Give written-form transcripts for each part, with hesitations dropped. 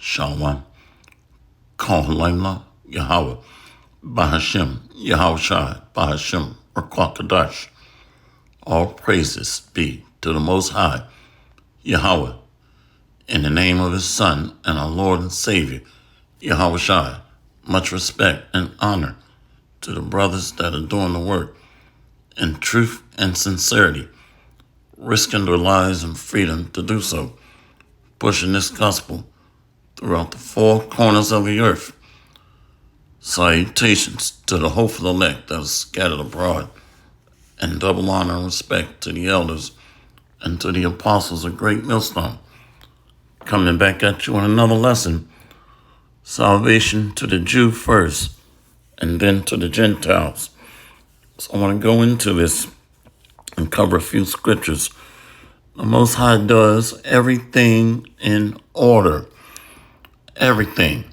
Shalom, Kohalayla, Yahweh, Bahashem, Yahushai, Bahashem, or Kwakadash. All praises be to the Most High, Yahweh, in the name of His Son and our Lord and Savior, Yahushai. Much respect and honor to the brothers that are doing the work in truth and sincerity, risking their lives and freedom to do so, pushing this gospel throughout the four corners of the earth. Salutations to the hopeful elect that is scattered abroad, and double honor and respect to the elders and to the apostles of Great Millstone. Coming back at you on another lesson, salvation to the Jew first, and then to the Gentiles. So I want to go into this and cover a few scriptures. The Most High does everything in order. Everything.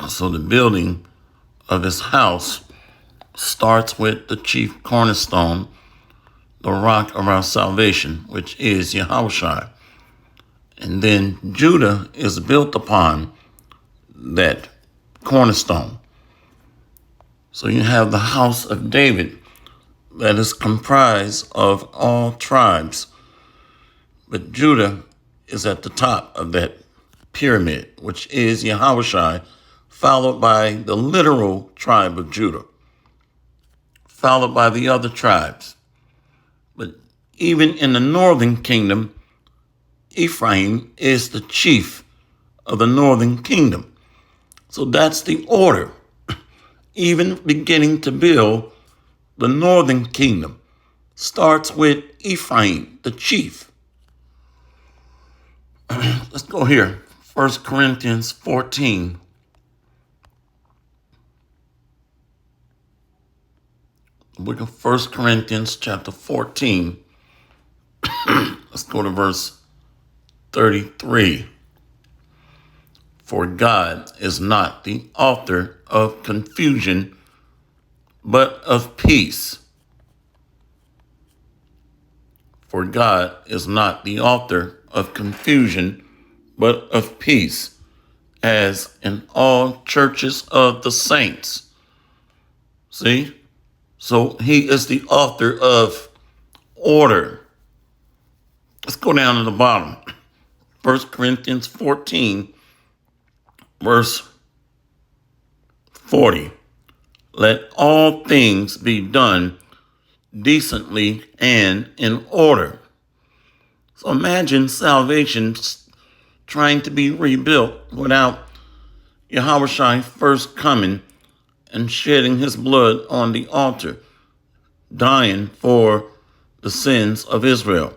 So the building of His house starts with the chief cornerstone, the rock of our salvation, which is Yahushua. And then Judah is built upon that cornerstone. So you have the house of David that is comprised of all tribes. But Judah is at the top of that pyramid, which is Yahushua, followed by the literal tribe of Judah, followed by the other tribes. But even in the northern kingdom, Ephraim is the chief of the northern kingdom. So that's the order. Even beginning to build the northern kingdom starts with Ephraim, the chief. Let's go here. 1 Corinthians 14. The book of 1 Corinthians chapter 14. Let's go to verse 33. For God is not the author of confusion, but of peace. For God is not the author of confusion, but of peace, as in all churches of the saints. See? So He is the author of order. Let's go down to the bottom. 1 Corinthians 14, verse 40. Let all things be done decently and in order. So imagine salvation trying to be rebuilt without Yahushua first coming and shedding His blood on the altar, dying for the sins of Israel.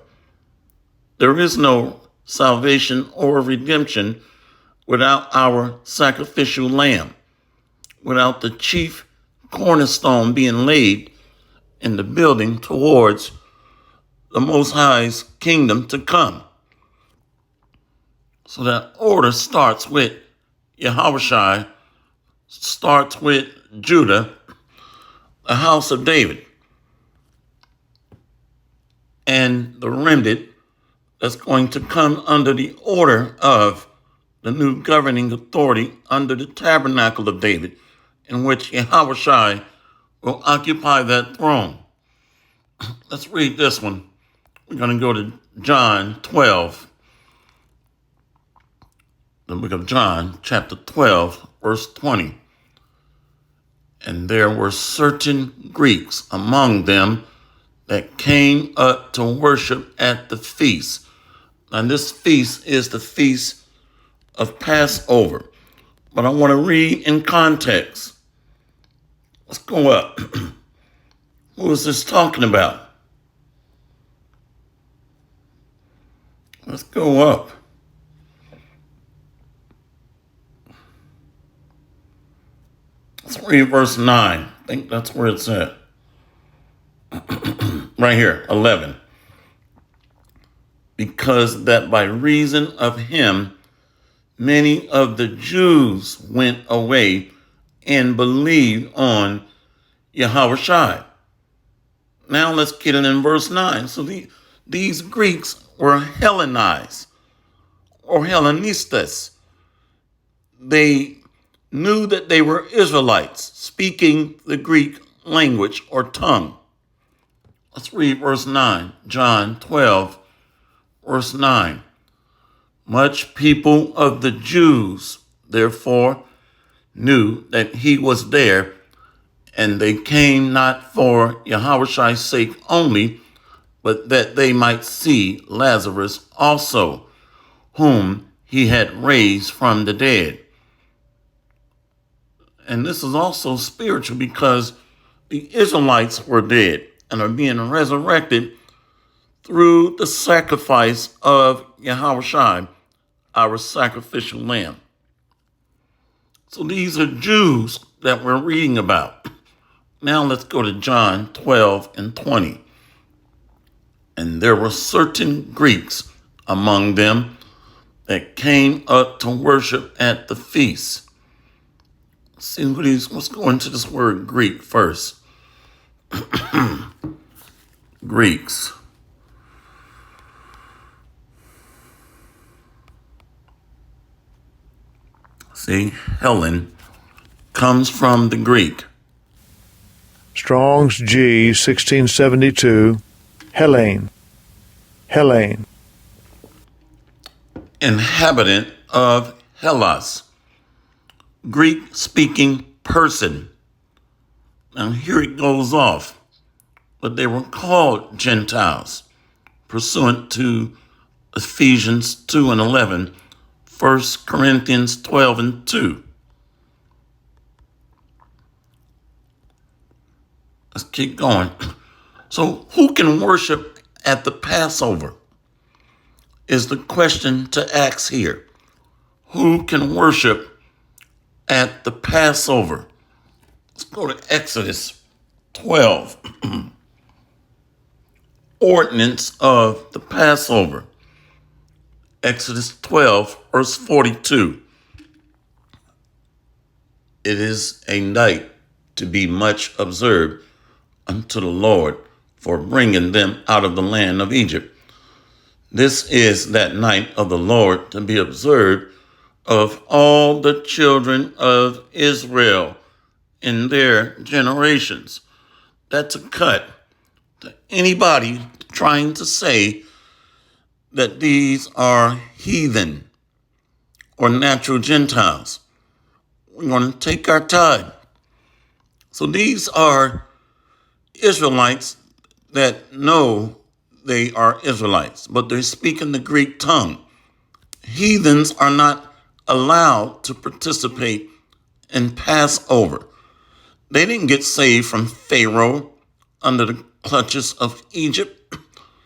There is no salvation or redemption without our sacrificial lamb, without the chief cornerstone being laid in the building towards the Most High's kingdom to come. So that order starts with Yahushua, starts with Judah, the house of David, and the remnant that's going to come under the order of the new governing authority under the tabernacle of David, in which Yahushua will occupy that throne. Let's read this one. We're going to go to John 12. The book of John, chapter 12, verse 20. And there were certain Greeks among them that came up to worship at the feast. And this feast is the feast of Passover. But I want to read in context. Let's go up. Who is this talking about? Let's go up. Let's read verse 9. I think that's where it's at. Right here, 11. Because that by reason of him, many of the Jews went away and believed on Yahushua. Now let's get it in verse 9. So these Greeks were Hellenized or Hellenistas. they knew that they were Israelites speaking the Greek language or tongue. Let's read verse 9, John 12, verse 9. Much people of the Jews, therefore, knew that he was there, and they came not for Yahweh's sake only, but that they might see Lazarus also, whom he had raised from the dead. And this is also spiritual because the Israelites were dead and are being resurrected through the sacrifice of Yahweh, our sacrificial lamb. So these are Jews that we're reading about. Now let's go to John 12 and 20. And there were certain Greeks among them that came up to worship at the feast. See, let's go into this word Greek first. Greeks. See, Helen comes from the Greek. Strong's G 1672, Helene. Helene. Inhabitant of Hellas. Greek-speaking person. Now here it goes off. But they were called Gentiles, pursuant to Ephesians 2 and 11, 1 Corinthians 12 and 2. Let's keep going. So who can worship at the Passover is the question to ask here. Who can worship at the Passover? Let's go to Exodus 12. Ordinance of the Passover. Exodus 12, verse 42. It is a night to be much observed unto the Lord for bringing them out of the land of Egypt. This is that night of the Lord to be observed of all the children of Israel in their generations. That's a cut to anybody trying to say that these are heathen or natural Gentiles. We're going to take our time. So these are Israelites that know they are Israelites, but they're speaking the Greek tongue. Heathens are not allowed to participate in Passover. They didn't get saved from Pharaoh under the clutches of Egypt.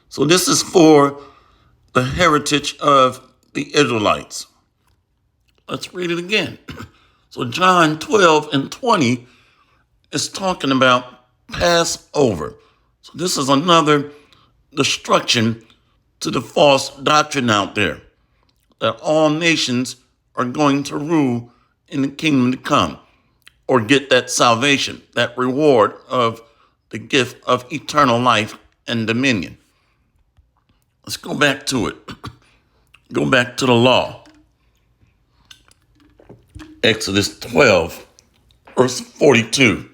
So this is for the heritage of the Israelites. Let's read it again. So John 12 and 20 is talking about Passover. So this is another destruction to the false doctrine out there that all nations are going to rule in the kingdom to come or get that salvation, that reward of the gift of eternal life and dominion. Let's go back to it. Go back to the law. Exodus 12, verse 42.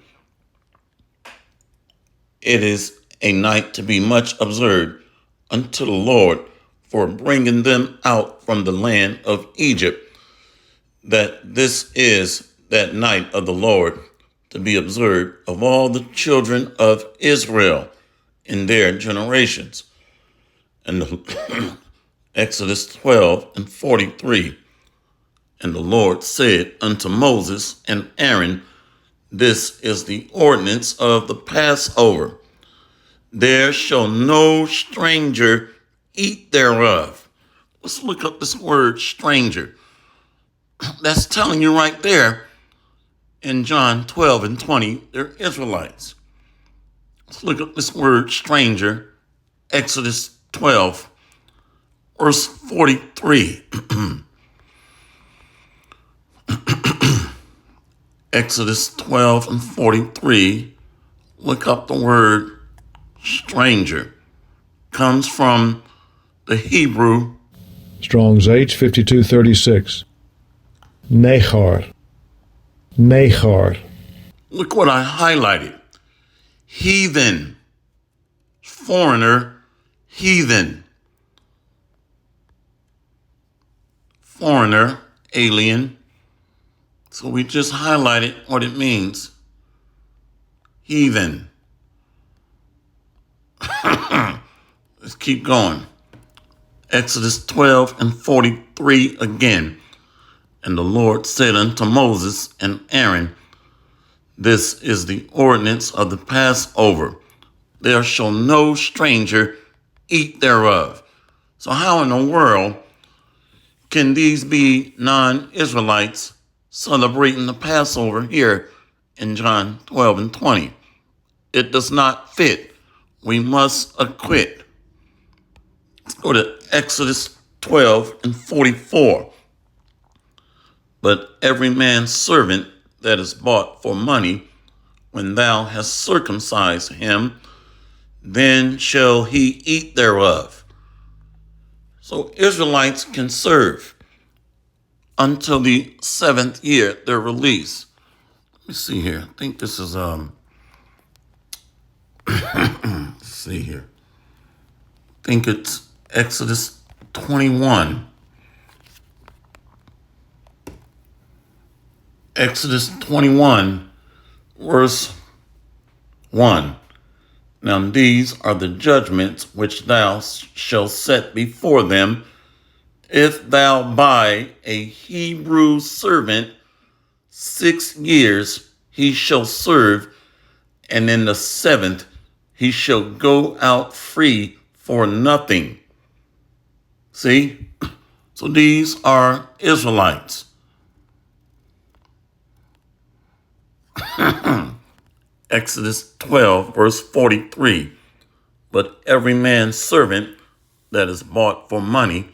It is a night to be much observed unto the Lord for bringing them out from the land of Egypt, that this is that night of the Lord to be observed of all the children of Israel in their generations. And Exodus 12 and 43. And the Lord said unto Moses and Aaron, this is the ordinance of the Passover. There shall no stranger eat thereof. Let's look up this word stranger. That's telling you right there in John 12 and 20, they're Israelites. Let's look up this word stranger, Exodus 12, verse 43. Exodus 12 and 43, look up the word stranger. Comes from the Hebrew Strong's H 5236. Nahor, Nahor, Look what I highlighted. Heathen, foreigner, heathen. Foreigner, alien. So we just highlighted what it means. Heathen. Let's keep going. Exodus 12 and 43 again. And the Lord said unto Moses and Aaron, this is the ordinance of the Passover. There shall no stranger eat thereof. So how in the world can these be non-Israelites celebrating the Passover here in John 12 and 20? It does not fit. We must acquit. Let's go to Exodus 12 and 44. But every man's servant that is bought for money, when thou hast circumcised him, then shall he eat thereof. So Israelites can serve until the 7th year, their release. Let me see here. I think this is, let's see here. I think it's Exodus 21. Exodus 21, verse 1. Now these are the judgments which thou shalt set before them. If thou buy a Hebrew servant, 6 years he shall serve, and in the 7th he shall go out free for nothing. See? So these are Israelites. Exodus 12, verse 43. But every man's servant that is bought for money,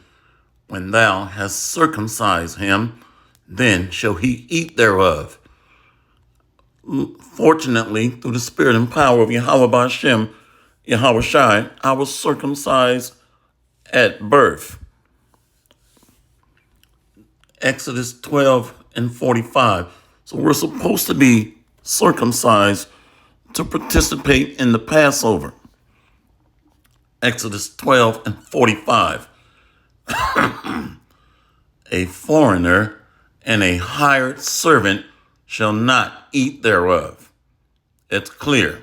when thou hast circumcised him, then shall he eat thereof. Fortunately, through the spirit and power of Yahweh B'Shem, Yahweh Shai, I was circumcised at birth. Exodus 12 and 45. So we're supposed to be circumcised to participate in the Passover. Exodus 12 and 45. A foreigner and a hired servant shall not eat thereof. It's clear.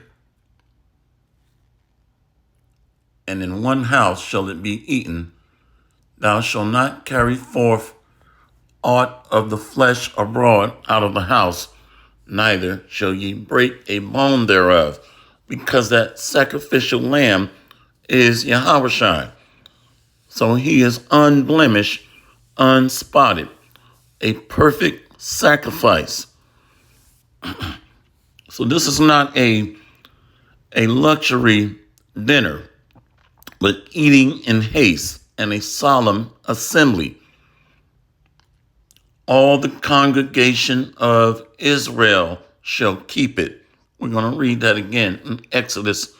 And in one house shall it be eaten. Thou shalt not carry forth aught of the flesh abroad out of the house, neither shall ye break a bone thereof, because that sacrificial lamb is Yahushua. So he is unblemished, unspotted, a perfect sacrifice. So this is not a luxury dinner, but eating in haste and a solemn assembly. All the congregation of Israel shall keep it. We're going to read that again in Exodus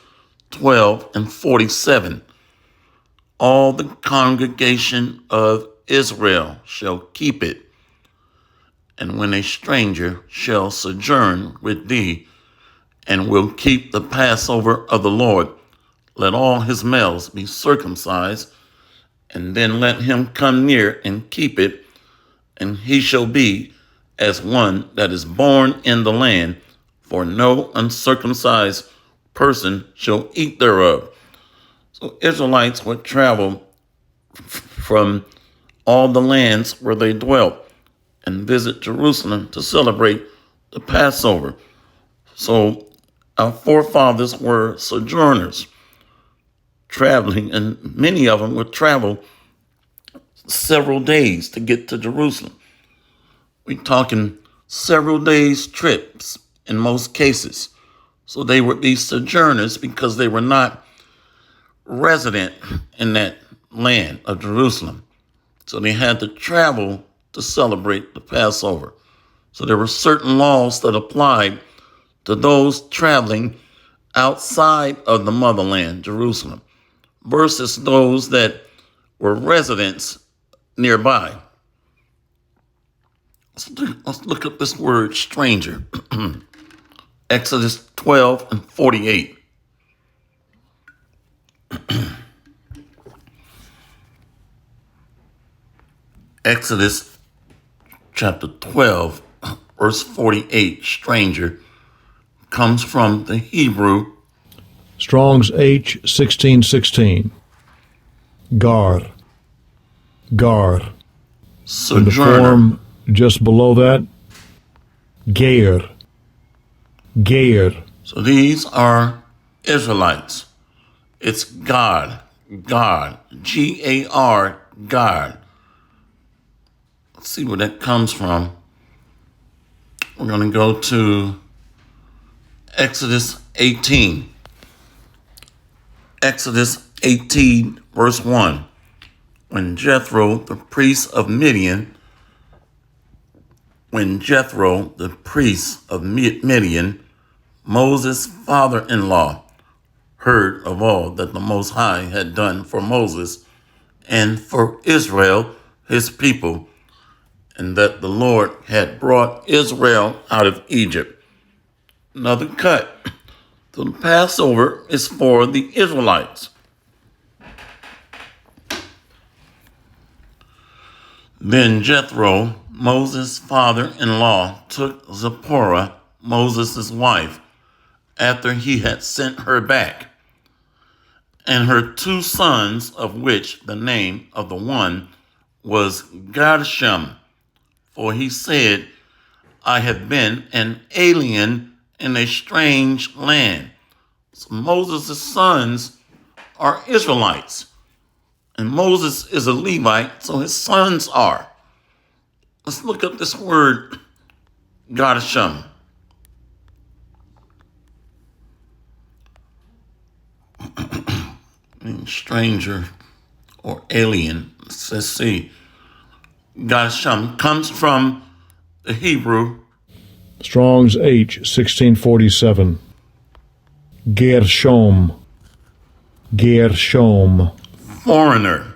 12 and 47. All the congregation of Israel shall keep it. And when a stranger shall sojourn with thee, and will keep the Passover of the Lord, let all his males be circumcised, and then let him come near and keep it, and he shall be as one that is born in the land, for no uncircumcised person shall eat thereof. So Israelites would travel from all the lands where they dwelt and visit Jerusalem to celebrate the Passover. So our forefathers were sojourners, traveling, and many of them would travel several days to get to Jerusalem. We're talking several days trips in most cases. So they would be sojourners because they were not resident in that land of Jerusalem. So they had to travel to celebrate the Passover. So there were certain laws that applied to those traveling outside of the motherland, Jerusalem, versus those that were residents nearby. Let's look up this word stranger. Exodus 12 and 48. Exodus chapter 12, verse 48, stranger, comes from the Hebrew Strong's H 1616. Gar. Gar. In the sojourner. form just below that, Ger. Ger. So these are Israelites. It's God. God. Gar. God. Let's see where that comes from. We're going to go to Exodus 18. Exodus 18, verse 1. When Jethro, the priest of Midian, Moses' father-in-law, heard of all that the Most High had done for Moses and for Israel, his people, and that the Lord had brought Israel out of Egypt. Another cut. So the Passover is for the Israelites. Then Jethro, Moses' father-in-law, took Zipporah, Moses' wife, after he had sent her back, and her 2 sons, of which the name of the one was Gershom, for he said, I have been an alien in a strange land. So Moses' sons are Israelites, and Moses is a Levite, so his sons are. Let's look up this word, Gershom. Stranger or alien. Let's see. Gershom comes from the Hebrew Strong's H 1647. Gershom. Gershom. foreigner,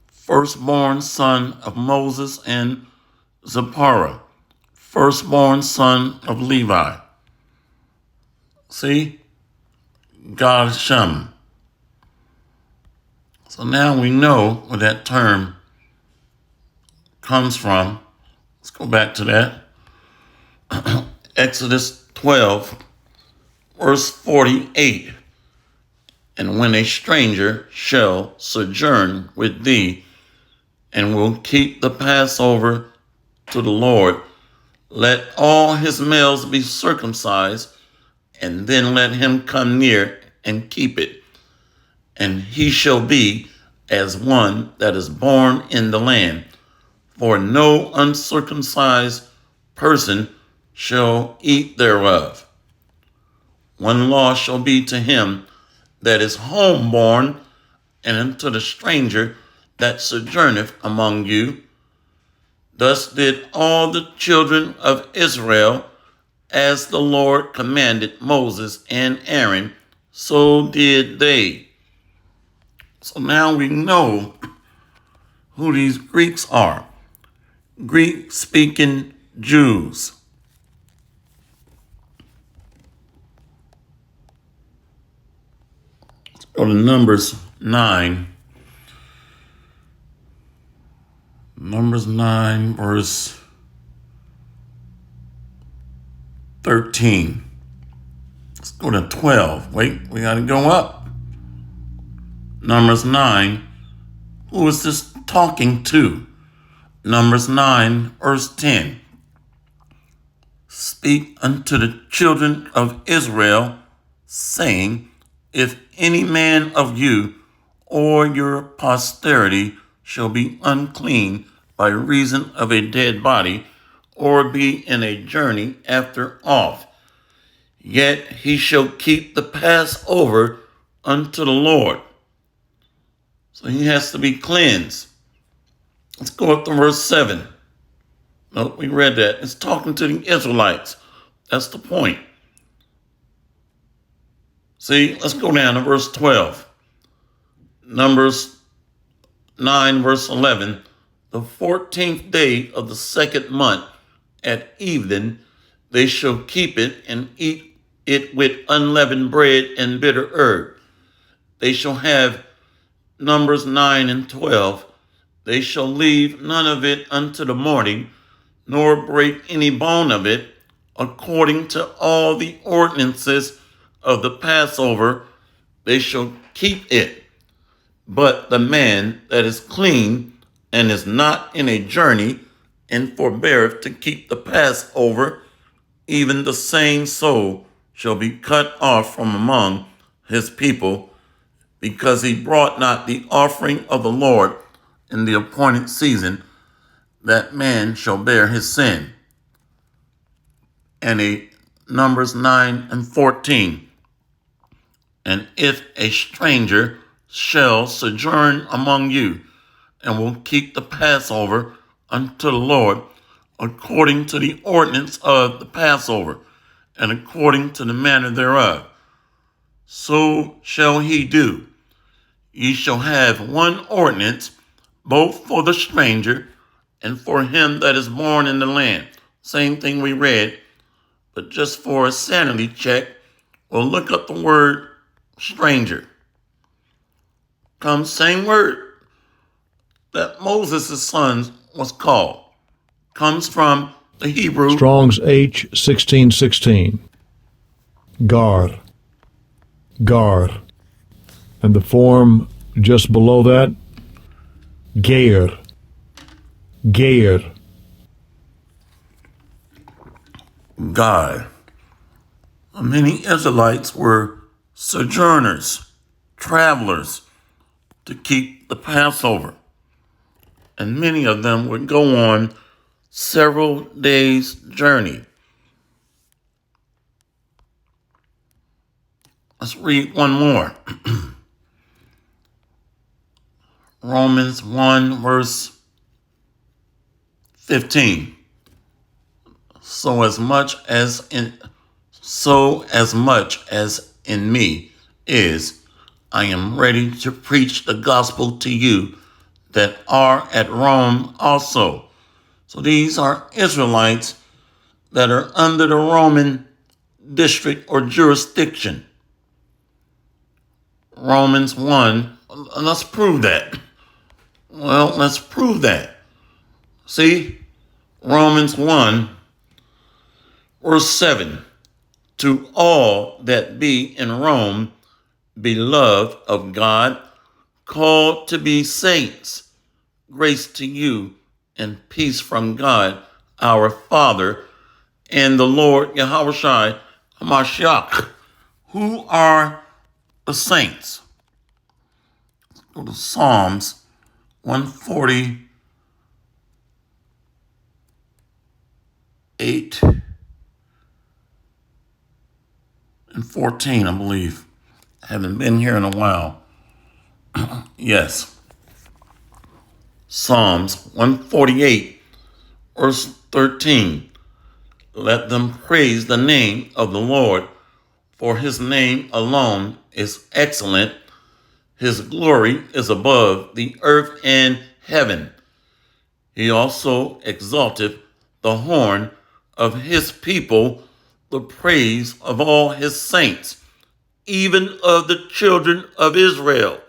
firstborn son of Moses and Zipporah, firstborn son of Levi. See? Gershom. So now we know where that term comes from. Let's go back to that. Exodus 12, verse 48. And when a stranger shall sojourn with thee, and will keep the Passover to the Lord, let all his males be circumcised, and then let him come near and keep it. And he shall be as one that is born in the land. For no uncircumcised person shall eat thereof. One law shall be to him that is homeborn, and unto the stranger that sojourneth among you. Thus did all the children of Israel, as the Lord commanded Moses and Aaron, so did they. So now we know who these Greeks are. Greek-speaking Jews. Let's go to Numbers 9. Numbers 9, verse 13. Let's go to 12. Wait, we got to go up. Numbers 9. Who is this talking to? Numbers 9, verse 10. Speak unto the children of Israel, saying, if any man of you or your posterity shall be unclean by reason of a dead body, or be in a journey after off, yet he shall keep the Passover unto the Lord. So he has to be cleansed. Let's go up to verse 7. Nope, we read that. It's talking to the Israelites. That's the point. See, let's go down to verse 12. Numbers 9, verse 11. The 14th day of the second month at evening they shall keep it and eat it with unleavened bread and bitter herb. They shall have Numbers 9 and 12. They shall leave none of it unto the morning, nor break any bone of it, according to all the ordinances of the Passover, they shall keep it. But the man that is clean and is not in a journey, and forbeareth to keep the Passover, even the same soul shall be cut off from among his people, because he brought not the offering of the Lord in the appointed season, that man shall bear his sin. And Numbers 9 and 14. And if a stranger shall sojourn among you, and will keep the Passover unto the Lord, according to the ordinance of the Passover, and according to the manner thereof, so shall he do. Ye shall have one ordinance, both for the stranger and for him that is born in the land. Same thing we read, but just for a sanity check, we'll look up the word stranger. Comes same word that Moses' son was called. Comes from the Hebrew. Strong's H 1616. Gar. Gar. And the form just below that, Geir. Geir. God. Many Israelites were sojourners, travelers, to keep the Passover. And many of them would go on several days' journey. Let's read one more. Romans 1 verse 15. So as much as in me is, I am ready to preach the gospel to you that are at Rome also. So these are Israelites that are under the Roman district or jurisdiction. Romans 1, let's prove that. Well, let's prove that. See, Romans 1, verse 7. To all that be in Rome, beloved of God, called to be saints, grace to you and peace from God, our Father, and the Lord Yahushua HaMashiach. Who are the saints? Let's go to Psalms 148 and 14, I believe. I haven't been here in a while. Yes. Psalms 148, verse 13. Let them praise the name of the Lord, for his name alone is excellent. His glory is above the earth and heaven. He also exalteth the horn of his people, the praise of all his saints, even of the children of Israel,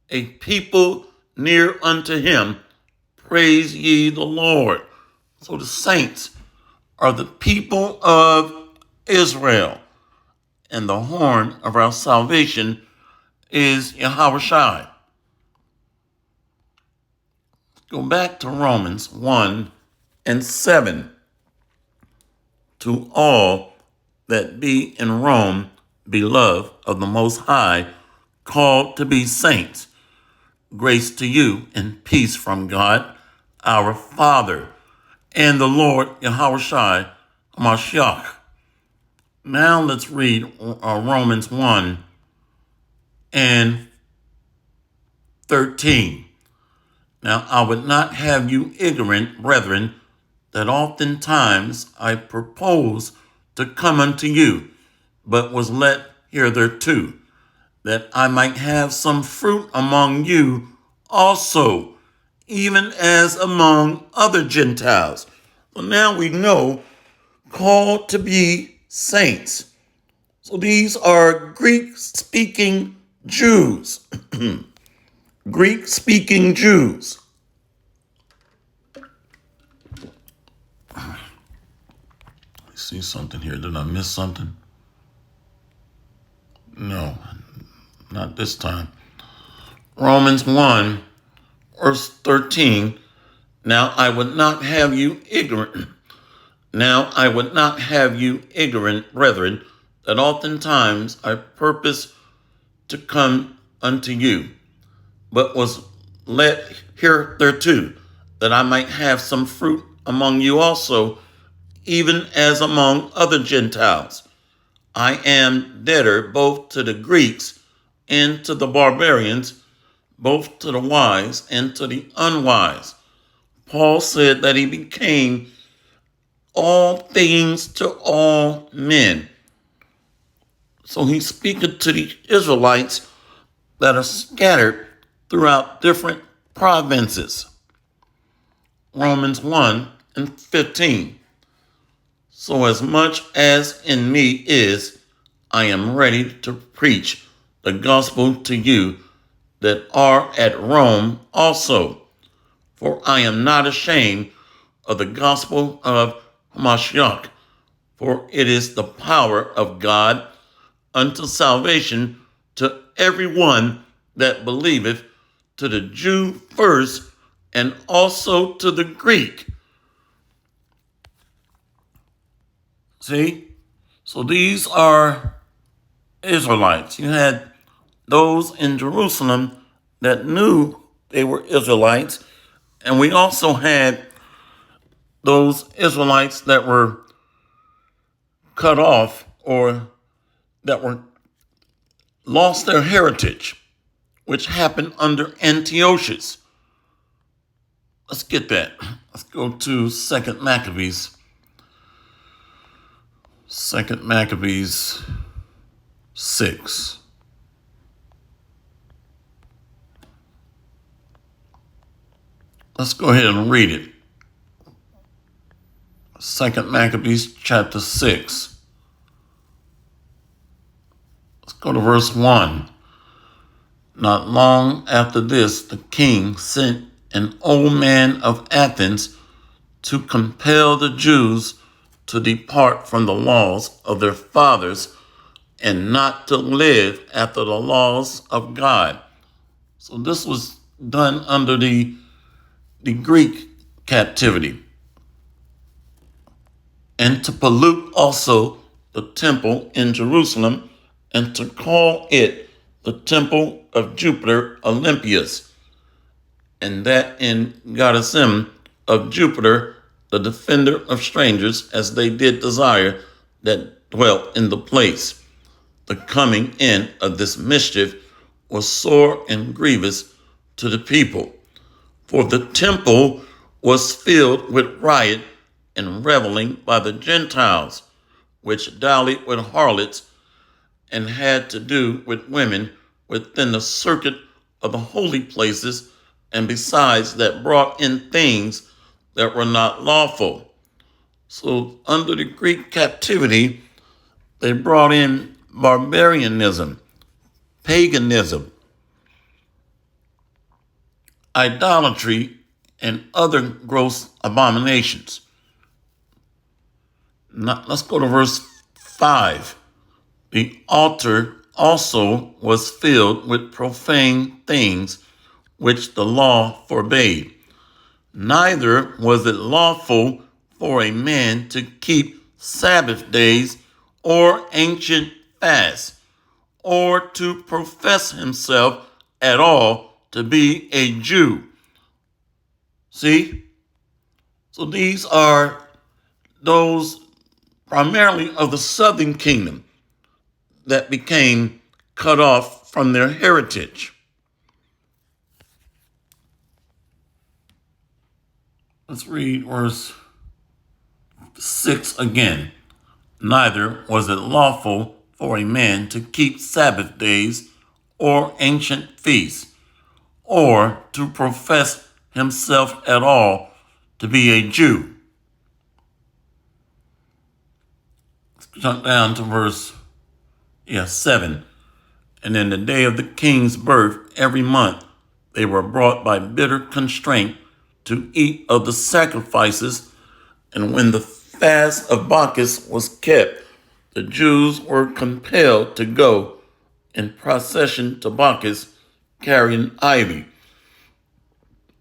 a people near unto him. Praise ye the Lord. So the saints are the people of Israel, and the horn of our salvation is Yahushua. Go back to Romans 1 and 7. To all that be in Rome, beloved of the Most High, called to be saints, grace to you and peace from God, our Father, and the Lord Yahushua HaMashiach. Now let's read Romans 1 and 13. Now I would not have you ignorant, brethren, that oftentimes I propose to come unto you, but was let hitherto, that I might have some fruit among you also, even as among other Gentiles. So now we know called to be saints. So these are Greek speaking Jews. Greek speaking Jews. I see something here. Did I miss something? No, not this time. Romans 1, verse 13. Now I would not have you ignorant. Now I would not have you ignorant, brethren, that oftentimes I purpose to come unto you, but was led hitherto, that I might have some fruit among you also, even as among other Gentiles. I am debtor both to the Greeks and to the barbarians, both to the wise and to the unwise. Paul said that he became all things to all men. So he's speaking to the Israelites that are scattered throughout different provinces. Romans 1 and 15. So as much as in me is, I am ready to preach the gospel to you that are at Rome also. For I am not ashamed of the gospel of Mashiach, for it is the power of God unto salvation to everyone that believeth, to the Jew first, and also to the Greek. See? So these are Israelites. You had those in Jerusalem that knew they were Israelites, and we also had those Israelites that were cut off or that were lost their heritage, which happened under Antiochus. Let's get that. Let's go to 2 Maccabees. 2 Maccabees 6. Let's go ahead and read it. 2 Maccabees chapter 6. Let's go to verse 1. Not long after this, the king sent an old man of Athens to compel the Jews to depart from the laws of their fathers and not to live after the laws of God. So this was done under the Greek captivity. And to pollute also the temple in Jerusalem, and to call it the temple of Jupiter Olympius, and that in Goddessim of Jupiter, the defender of strangers, as they did desire that dwelt in the place. The coming in of this mischief was sore and grievous to the people, for the temple was filled with riot and reveling by the Gentiles, which dallied with harlots and had to do with women within the circuit of the holy places, and besides that brought in things that were not lawful. So under the Greek captivity, they brought in barbarianism, paganism, idolatry, and other gross abominations. Now, let's go to verse 5. The altar also was filled with profane things which the law forbade. Neither was it lawful for a man to keep Sabbath days or ancient fasts, or to profess himself at all to be a Jew. See? So these are those primarily of the southern kingdom that became cut off from their heritage. Let's read verse 6 again. Neither was it lawful for a man to keep Sabbath days or ancient feasts, or to profess himself at all to be a Jew. jump down to verse 7. And in the day of the king's birth, every month, they were brought by bitter constraint to eat of the sacrifices. And when the fast of Bacchus was kept, the Jews were compelled to go in procession to Bacchus, carrying ivy.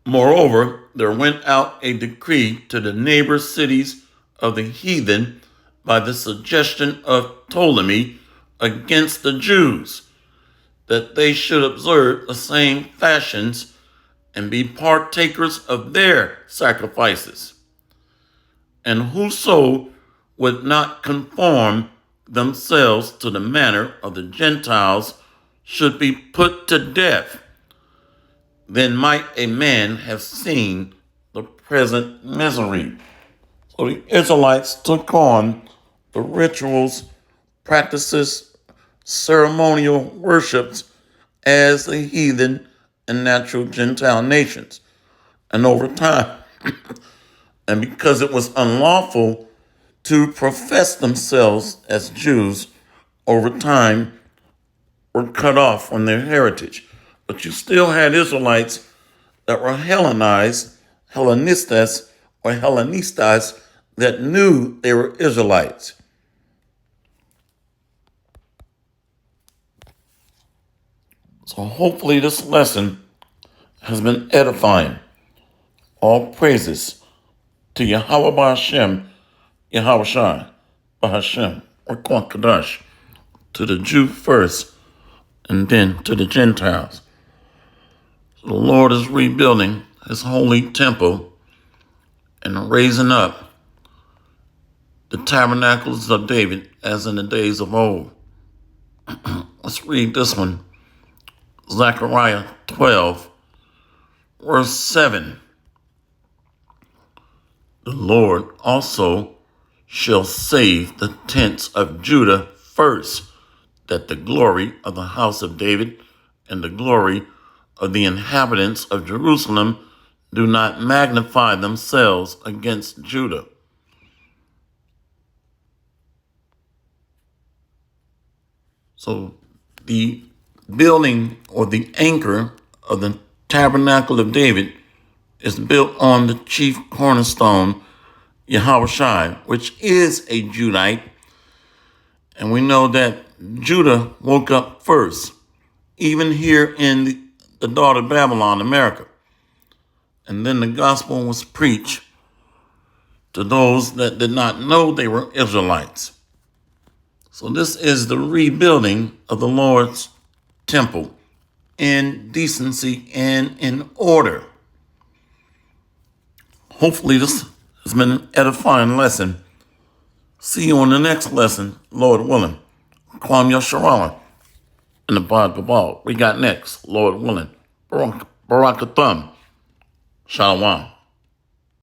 Moreover, there went out a decree to the neighbor cities of the heathen by the suggestion of Ptolemy against the Jews, that they should observe the same fashions and be partakers of their sacrifices. And whoso would not conform themselves to the manner of the Gentiles should be put to death. Then might a man have seen the present misery. So the Israelites took on the rituals, practices, ceremonial worships as the heathen and natural Gentile nations. And over time, and because it was unlawful to profess themselves as Jews, over time were cut off from their heritage. But you still had Israelites that were Hellenized, Hellenistas, or Hellenistas that knew they were Israelites. So hopefully this lesson has been edifying. All praises to Yahweh Ba'Hashem, Yahweh Shai, Ba'Hashem, or Kwakadash, to the Jew first, and then to the Gentiles. So the Lord is rebuilding his holy temple and raising up the tabernacles of David as in the days of old. Let's read this one. Zechariah 12, verse 7. The Lord also shall save the tents of Judah first, that the glory of the house of David and the glory of the inhabitants of Jerusalem do not magnify themselves against Judah. So the building or the anchor of the tabernacle of David is built on the chief cornerstone, Yahweh Shai, which is a Judite. And we know that Judah woke up first, even here in the daughter of Babylon, America. And then the gospel was preached to those that did not know they were Israelites. So this is the rebuilding of the Lord's temple in decency and in order. Hopefully this has been an edifying lesson. See you on the next lesson, Lord willing. Kwam Yasharala in the Bod Babal. We got next, Lord willing. Barakathum. Shalom.